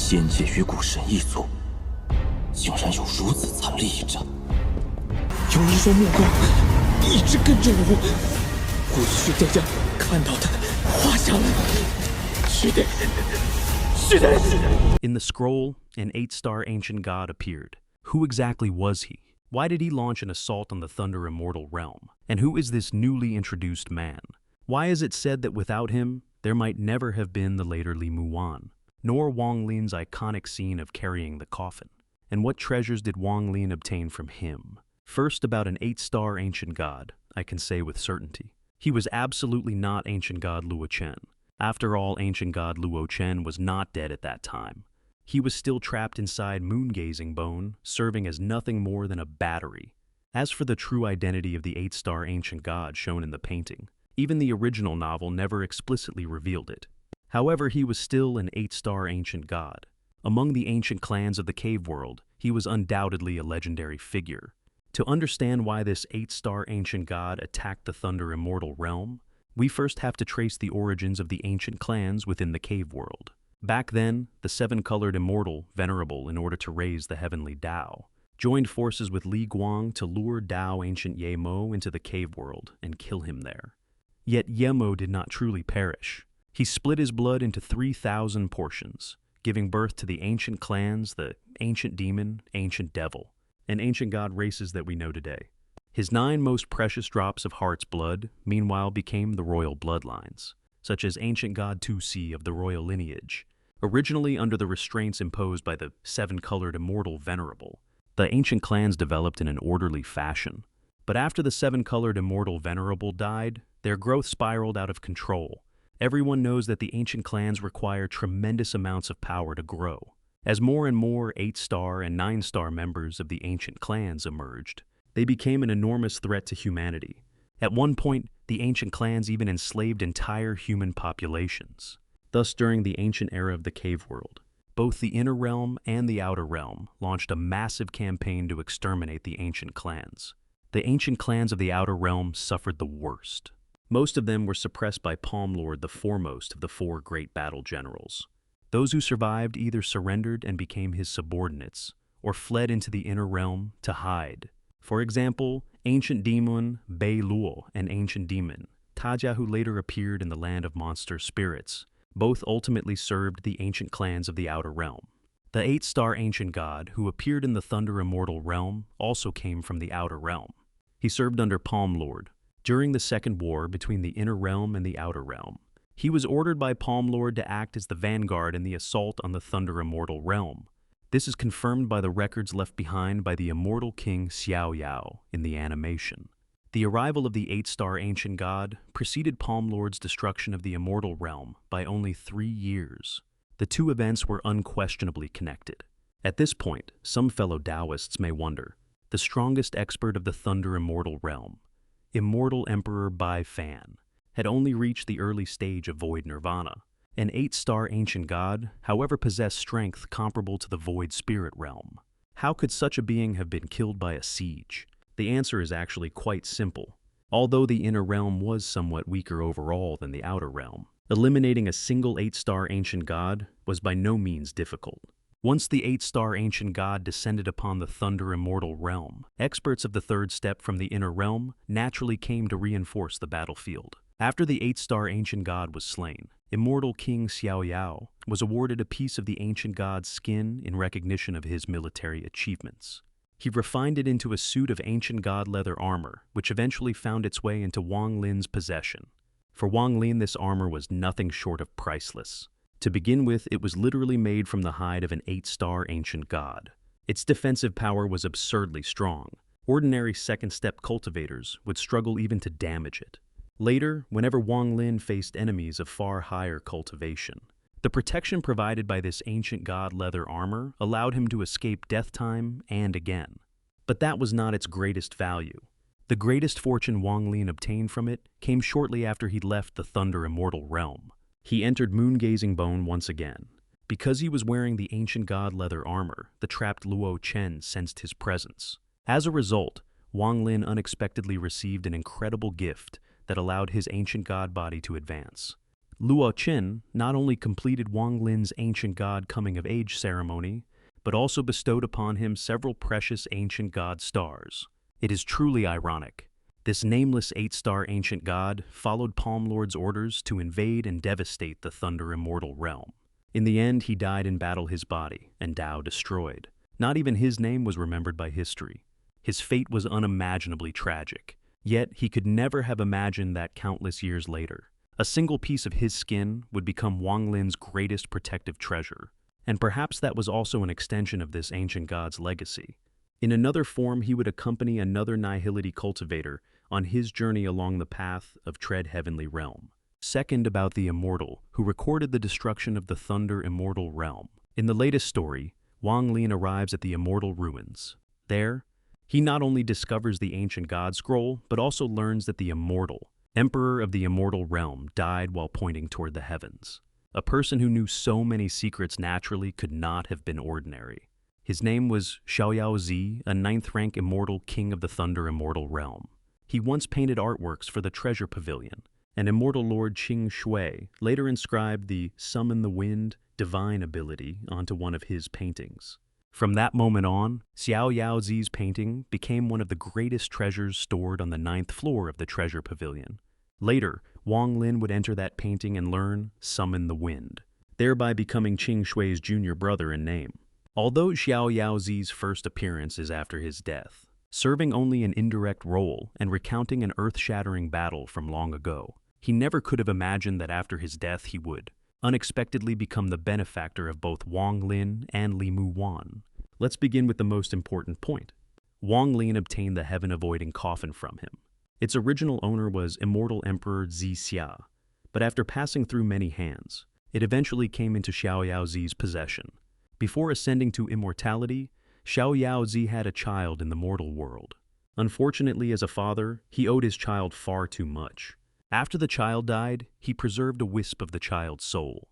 仙界与古神一族，竟然有如此惨烈一战。有一双目光一直跟着我，我需得将看到的画下来。须得。In the scroll, an 8-star ancient god appeared. Who exactly was he? Why did he launch an assault on the Thunder Immortal realm? And who is this newly introduced man? Why is it said that without him, there might never have been the later Li Muwan, nor Wang Lin's iconic scene of carrying the coffin? And what treasures did Wang Lin obtain from him? First, about an 8-star ancient god, I can say with certainty. He was absolutely not ancient god Luo Chen. After all, ancient god Luo Chen was not dead at that time. He was still trapped inside moon-gazing bone, serving as nothing more than a battery. As for the true identity of the 8-star ancient god shown in the painting, even the original novel never explicitly revealed it. However, he was still an 8-star ancient god. Among the ancient clans of the cave world, he was undoubtedly a legendary figure. To understand why this 8-star ancient god attacked the Thunder Immortal realm, we first have to trace the origins of the ancient clans within the cave world. Back then, the 7-colored Immortal, venerable in order to raise the heavenly Tao, joined forces with Li Guang to lure Tao ancient Ye Mo into the cave world and kill him there. Yet Ye Mo did not truly perish. He split his blood into 3,000 portions, giving birth to the ancient clans, the ancient demon, ancient devil, and ancient god races that we know today. His 9 most precious drops of heart's blood, meanwhile, became the royal bloodlines, such as ancient god Tu-Si of the royal lineage. Originally under the restraints imposed by the 7-colored Immortal Venerable, the ancient clans developed in an orderly fashion. But after the 7-colored Immortal Venerable died, their growth spiraled out of control. Everyone knows that the ancient clans require tremendous amounts of power to grow. As more and more 8-star and 9-star members of the ancient clans emerged, they became an enormous threat to humanity. At one point, the ancient clans even enslaved entire human populations. Thus, during the ancient era of the cave world, both the inner realm and the outer realm launched a massive campaign to exterminate the ancient clans. The ancient clans of the outer realm suffered the worst. Most of them were suppressed by Palm Lord, the foremost of the 4 great battle generals. Those who survived either surrendered and became his subordinates, or fled into the inner realm to hide. For example, ancient demon Bei Luo and ancient demon Tajia, who later appeared in the land of monster spirits, both ultimately served the ancient clans of the outer realm. The 8-star ancient god, who appeared in the Thunder Immortal realm, also came from the outer realm. He served under Palm Lord. During the Second War between the inner realm and the outer realm, he was ordered by Palm Lord to act as the vanguard in the assault on the Thunder Immortal realm. This is confirmed by the records left behind by the immortal king Xiaoyao in the animation. The arrival of the 8-star ancient god preceded Palm Lord's destruction of the immortal realm by only 3 years. The two events were unquestionably connected. At this point, some fellow Taoists may wonder, the strongest expert of the Thunder Immortal realm, Immortal Emperor Bai Fan, had only reached the early stage of Void Nirvana. An 8-star ancient god, however, possessed strength comparable to the Void Spirit realm. How could such a being have been killed by a siege? The answer is actually quite simple. Although the inner realm was somewhat weaker overall than the outer realm, eliminating a single 8-star ancient god was by no means difficult. Once the 8-star ancient god descended upon the Thunder Immortal realm, experts of the 3rd step from the inner realm naturally came to reinforce the battlefield. After the 8-star ancient god was slain, Immortal King Xiaoyao was awarded a piece of the ancient god's skin in recognition of his military achievements. He refined it into a suit of ancient god leather armor, which eventually found its way into Wang Lin's possession. For Wang Lin, this armor was nothing short of priceless. To begin with, it was literally made from the hide of an 8-star ancient god. Its defensive power was absurdly strong. Ordinary 2nd step cultivators would struggle even to damage it. Later, whenever Wang Lin faced enemies of far higher cultivation, the protection provided by this ancient god leather armor allowed him to escape death time and again. But that was not its greatest value. The greatest fortune Wang Lin obtained from it came shortly after he left the Thunder Immortal realm. He entered moon-gazing bone once again. Because he was wearing the ancient god leather armor, the trapped Luo Chen sensed his presence. As a result, Wang Lin unexpectedly received an incredible gift that allowed his ancient god body to advance. Luo Qin not only completed Wang Lin's ancient god coming-of-age ceremony, but also bestowed upon him several precious ancient god stars. It is truly ironic. This nameless 8-star ancient god followed Palm Lord's orders to invade and devastate the Thunder Immortal realm. In the end, he died in battle his body, and Dao destroyed. Not even his name was remembered by history. His fate was unimaginably tragic, yet he could never have imagined that countless years later, a single piece of his skin would become Wang Lin's greatest protective treasure. And perhaps that was also an extension of this ancient god's legacy. In another form, he would accompany another Nihility cultivator on his journey along the path of Tread Heavenly Realm. Second, about the Immortal, who recorded the destruction of the Thunder Immortal realm. In the latest story, Wang Lin arrives at the Immortal ruins. There, he not only discovers the ancient god scroll, but also learns that the Immortal, Emperor of the Immortal realm, died while pointing toward the heavens. A person who knew so many secrets naturally could not have been ordinary. His name was Xiaoyao, a 9th-rank immortal king of the Thunder Immortal realm. He once painted artworks for the Treasure Pavilion, and Immortal Lord Qing Shui later inscribed the Summon the Wind divine ability onto one of his paintings. From that moment on, Xiaoyao's painting became one of the greatest treasures stored on the 9th floor of the Treasure Pavilion. Later, Wang Lin would enter that painting and learn Summon the Wind, thereby becoming Qing Shui's junior brother in name. Although Xiaoyao's first appearance is after his death, serving only an indirect role and recounting an earth-shattering battle from long ago, he never could have imagined that after his death he would unexpectedly become the benefactor of both Wang Lin and Li Muwan. Let's begin with the most important point. Wang Lin obtained the heaven-avoiding coffin from him. Its original owner was Immortal Emperor Xianxia, but after passing through many hands, it eventually came into Xiaoyao's possession. Before ascending to immortality, Xiaoyao had a child in the mortal world. Unfortunately, as a father, he owed his child far too much. After the child died, he preserved a wisp of the child's soul.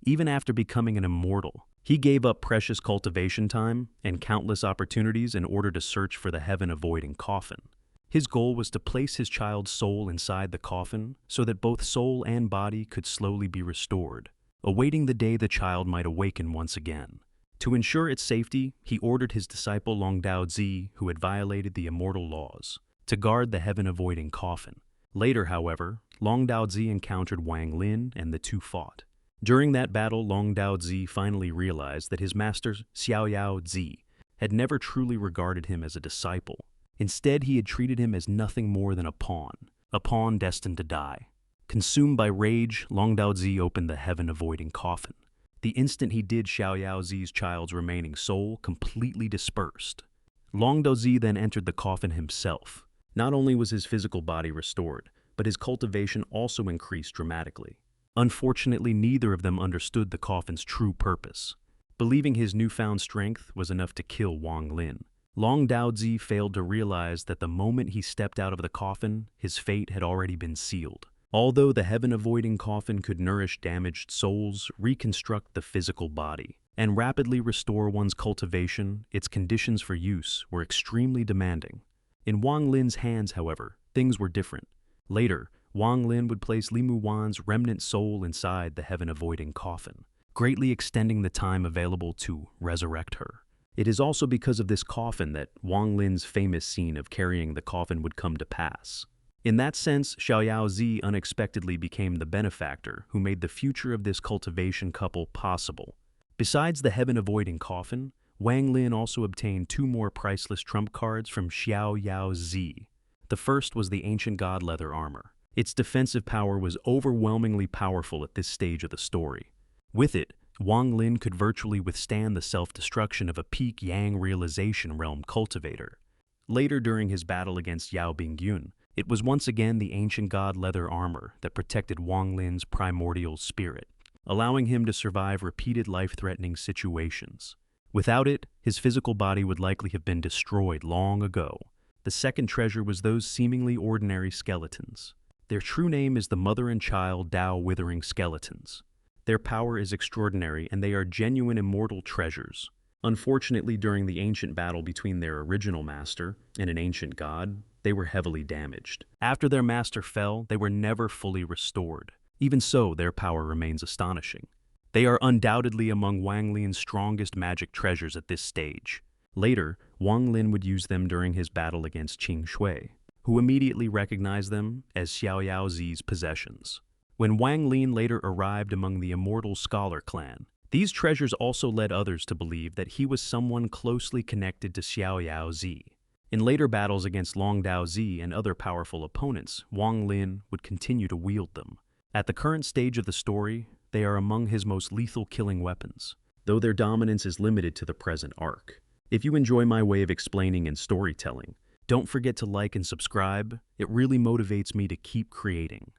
Even after becoming an immortal, he gave up precious cultivation time and countless opportunities in order to search for the heaven-avoiding coffin. His goal was to place his child's soul inside the coffin so that both soul and body could slowly be restored, awaiting the day the child might awaken once again. To ensure its safety, he ordered his disciple Longdao, who had violated the immortal laws, to guard the heaven-avoiding coffin. Later, however, Longdao encountered Wang Lin and the two fought. During that battle, Longdao finally realized that his master Xiaoyao had never truly regarded him as a disciple. Instead, he had treated him as nothing more than a pawn destined to die. Consumed by rage, Longdao opened the heaven-avoiding coffin. The instant he did, Xiaoyao's child's remaining soul completely dispersed. Longdao then entered the coffin himself. Not only was his physical body restored, but his cultivation also increased dramatically. Unfortunately, neither of them understood the coffin's true purpose. Believing his newfound strength was enough to kill Wang Lin, Longdao failed to realize that the moment he stepped out of the coffin, his fate had already been sealed. Although the heaven-avoiding coffin could nourish damaged souls, reconstruct the physical body, and rapidly restore one's cultivation, its conditions for use were extremely demanding. In Wang Lin's hands, however, things were different. Later, Wang Lin would place Li Muwan's remnant soul inside the heaven-avoiding coffin, greatly extending the time available to resurrect her. It is also because of this coffin that Wang Lin's famous scene of carrying the coffin would come to pass. In that sense, Xiaoyao unexpectedly became the benefactor who made the future of this cultivation couple possible. Besides the heaven-avoiding coffin, Wang Lin also obtained two more priceless trump cards from Xiaoyao. The first was the ancient god leather armor. Its defensive power was overwhelmingly powerful at this stage of the story. With it, Wang Lin could virtually withstand the self-destruction of a peak Yang realization realm cultivator. Later, during his battle against Yao Bingyun, it was once again the ancient god leather armor that protected Wang Lin's primordial spirit, allowing him to survive repeated life-threatening situations. Without it, his physical body would likely have been destroyed long ago. The second treasure was those seemingly ordinary skeletons. Their true name is the mother and child Dao Withering Skeletons. Their power is extraordinary, and they are genuine immortal treasures. Unfortunately, during the ancient battle between their original master and an ancient god, they were heavily damaged. After their master fell, they were never fully restored. Even so, their power remains astonishing. They are undoubtedly among Wang Lin's strongest magic treasures at this stage. Later, Wang Lin would use them during his battle against Qing Shui, who immediately recognized them as Xiaoyao Zi's possessions. When Wang Lin later arrived among the Immortal Scholar clan, these treasures also led others to believe that he was someone closely connected to Xiaoyao Zi. In later battles against Long Dao Zi and other powerful opponents, Wang Lin would continue to wield them. At the current stage of the story, they are among his most lethal killing weapons, though their dominance is limited to the present arc. If you enjoy my way of explaining and storytelling, don't forget to like and subscribe. It really motivates me to keep creating.